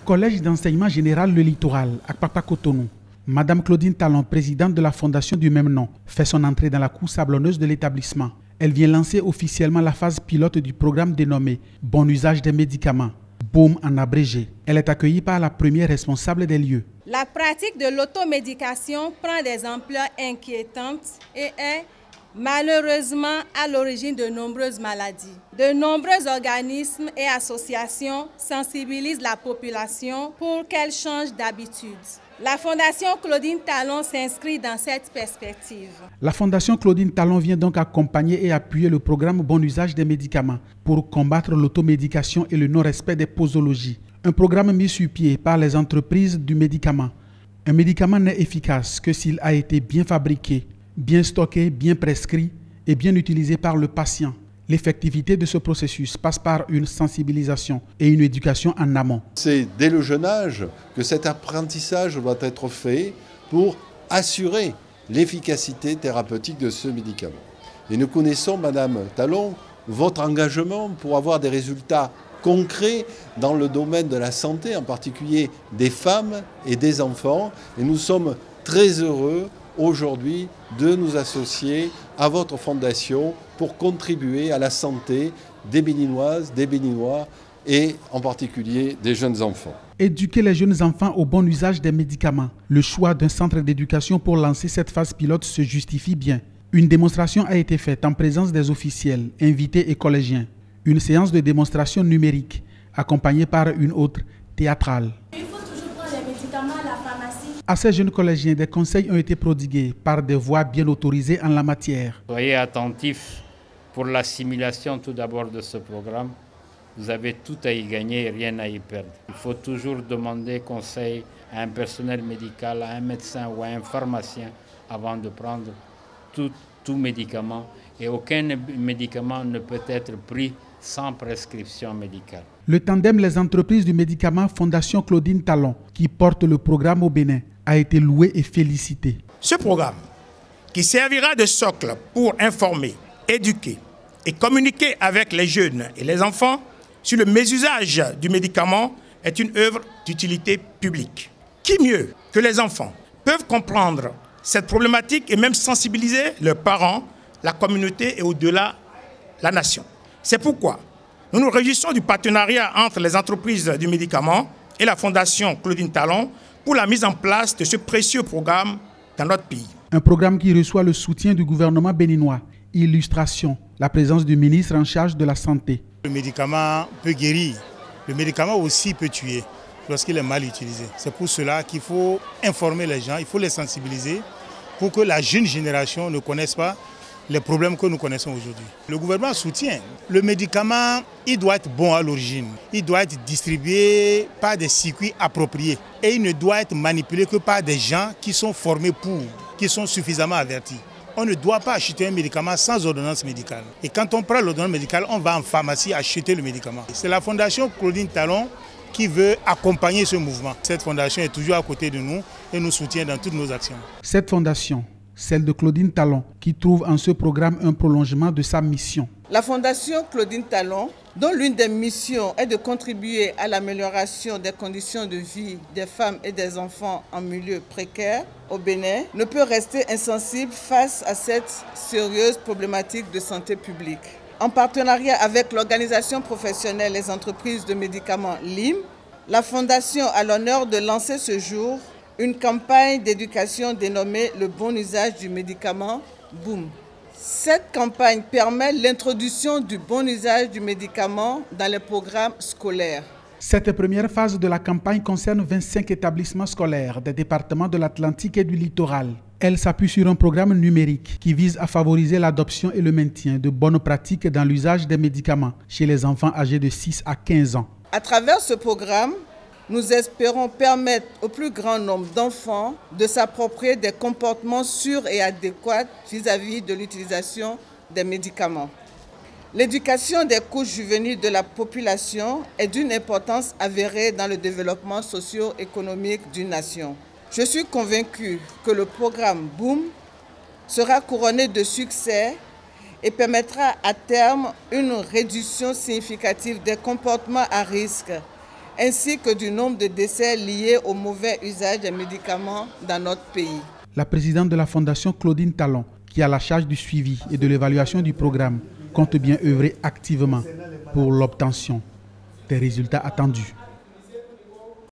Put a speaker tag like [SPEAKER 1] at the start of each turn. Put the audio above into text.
[SPEAKER 1] Collège d'enseignement général Le Littoral, à Papa Cotonou. Madame Claudine Talon, présidente de la fondation du même nom, fait son entrée dans la cour sablonneuse de l'établissement. Elle vient lancer officiellement la phase pilote du programme dénommé « Bon usage des médicaments ». BOOM en abrégé. Elle est accueillie par la première responsable des lieux.
[SPEAKER 2] La pratique de l'automédication prend des ampleurs inquiétantes et est malheureusement à l'origine de nombreuses maladies. De nombreux organismes et associations sensibilisent la population pour qu'elle change d'habitude. La Fondation Claudine Talon s'inscrit dans cette perspective.
[SPEAKER 1] La Fondation Claudine Talon vient donc accompagner et appuyer le programme Bon usage des médicaments pour combattre l'automédication et le non-respect des posologies. Un programme mis sur pied par les entreprises du médicament. Un médicament n'est efficace que s'il a été bien fabriqué, bien stocké, bien prescrit et bien utilisé par le patient. L'effectivité de ce processus passe par une sensibilisation et une éducation en amont.
[SPEAKER 3] C'est dès le jeune âge que cet apprentissage doit être fait pour assurer l'efficacité thérapeutique de ce médicament. Et nous connaissons, Madame Talon, votre engagement pour avoir des résultats concrets dans le domaine de la santé, en particulier des femmes et des enfants. Et nous sommes très heureux aujourd'hui de nous associer à votre fondation pour contribuer à la santé des Béninoises, des Béninois et en particulier des jeunes enfants.
[SPEAKER 1] Éduquer les jeunes enfants au bon usage des médicaments. Le choix d'un centre d'éducation pour lancer cette phase pilote se justifie bien. Une démonstration a été faite en présence des officiels, invités et collégiens. Une séance de démonstration numérique accompagnée par une autre théâtrale. À ces jeunes collégiens, des conseils ont été prodigués par des voix bien autorisées en la matière.
[SPEAKER 4] Soyez attentifs pour l'assimilation tout d'abord de ce programme. Vous avez tout à y gagner et rien à y perdre. Il faut toujours demander conseil à un personnel médical, à un médecin ou à un pharmacien avant de prendre tout médicament. Et aucun médicament ne peut être pris sans prescription médicale.
[SPEAKER 1] Le tandem Les entreprises du médicament Fondation Claudine Talon, qui porte le programme au Bénin, a été loué et félicité.
[SPEAKER 5] Ce programme, qui servira de socle pour informer, éduquer et communiquer avec les jeunes et les enfants sur le mésusage du médicament, est une œuvre d'utilité publique. Qui mieux que les enfants peuvent comprendre cette problématique et même sensibiliser leurs parents, la communauté et au-delà la nation. C'est pourquoi nous nous réjouissons du partenariat entre les entreprises du médicament et la Fondation Claudine Talon pour la mise en place de ce précieux programme dans notre pays.
[SPEAKER 1] Un programme qui reçoit le soutien du gouvernement béninois. Illustration, la présence du ministre en charge de la Santé.
[SPEAKER 6] Le médicament peut guérir, le médicament aussi peut tuer lorsqu'il est mal utilisé. C'est pour cela qu'il faut informer les gens, il faut les sensibiliser pour que la jeune génération ne connaisse pas les problèmes que nous connaissons aujourd'hui. Le gouvernement soutient. Le médicament, il doit être bon à l'origine. Il doit être distribué par des circuits appropriés. Et il ne doit être manipulé que par des gens qui sont formés pour, qui sont suffisamment avertis. On ne doit pas acheter un médicament sans ordonnance médicale. Et quand on prend l'ordonnance médicale, on va en pharmacie acheter le médicament. C'est la Fondation Claudine Talon qui veut accompagner ce mouvement. Cette fondation est toujours à côté de nous et nous soutient dans toutes nos actions.
[SPEAKER 1] Cette fondation, celle de Claudine Talon, qui trouve en ce programme un prolongement de sa mission.
[SPEAKER 7] La Fondation Claudine Talon, dont l'une des missions est de contribuer à l'amélioration des conditions de vie des femmes et des enfants en milieu précaire au Bénin, ne peut rester insensible face à cette sérieuse problématique de santé publique. En partenariat avec l'organisation professionnelle Les entreprises de médicaments LIM, la Fondation a l'honneur de lancer ce jour une campagne d'éducation dénommée « Le bon usage du médicament BOOM ». Cette campagne permet l'introduction du bon usage du médicament dans les programmes scolaires.
[SPEAKER 1] Cette première phase de la campagne concerne 25 établissements scolaires des départements de l'Atlantique et du littoral. Elle s'appuie sur un programme numérique qui vise à favoriser l'adoption et le maintien de bonnes pratiques dans l'usage des médicaments chez les enfants âgés de 6 à 15 ans.
[SPEAKER 7] À travers ce programme, nous espérons permettre au plus grand nombre d'enfants de s'approprier des comportements sûrs et adéquats vis-à-vis de l'utilisation des médicaments. L'éducation des couches juvéniles de la population est d'une importance avérée dans le développement socio-économique d'une nation. Je suis convaincu que le programme BOOM sera couronné de succès et permettra à terme une réduction significative des comportements à risque, ainsi que du nombre de décès liés au mauvais usage des médicaments dans notre pays.
[SPEAKER 1] La présidente de la Fondation, Claudine Talon, qui a la charge du suivi et de l'évaluation du programme, compte bien œuvrer activement pour l'obtention des résultats attendus.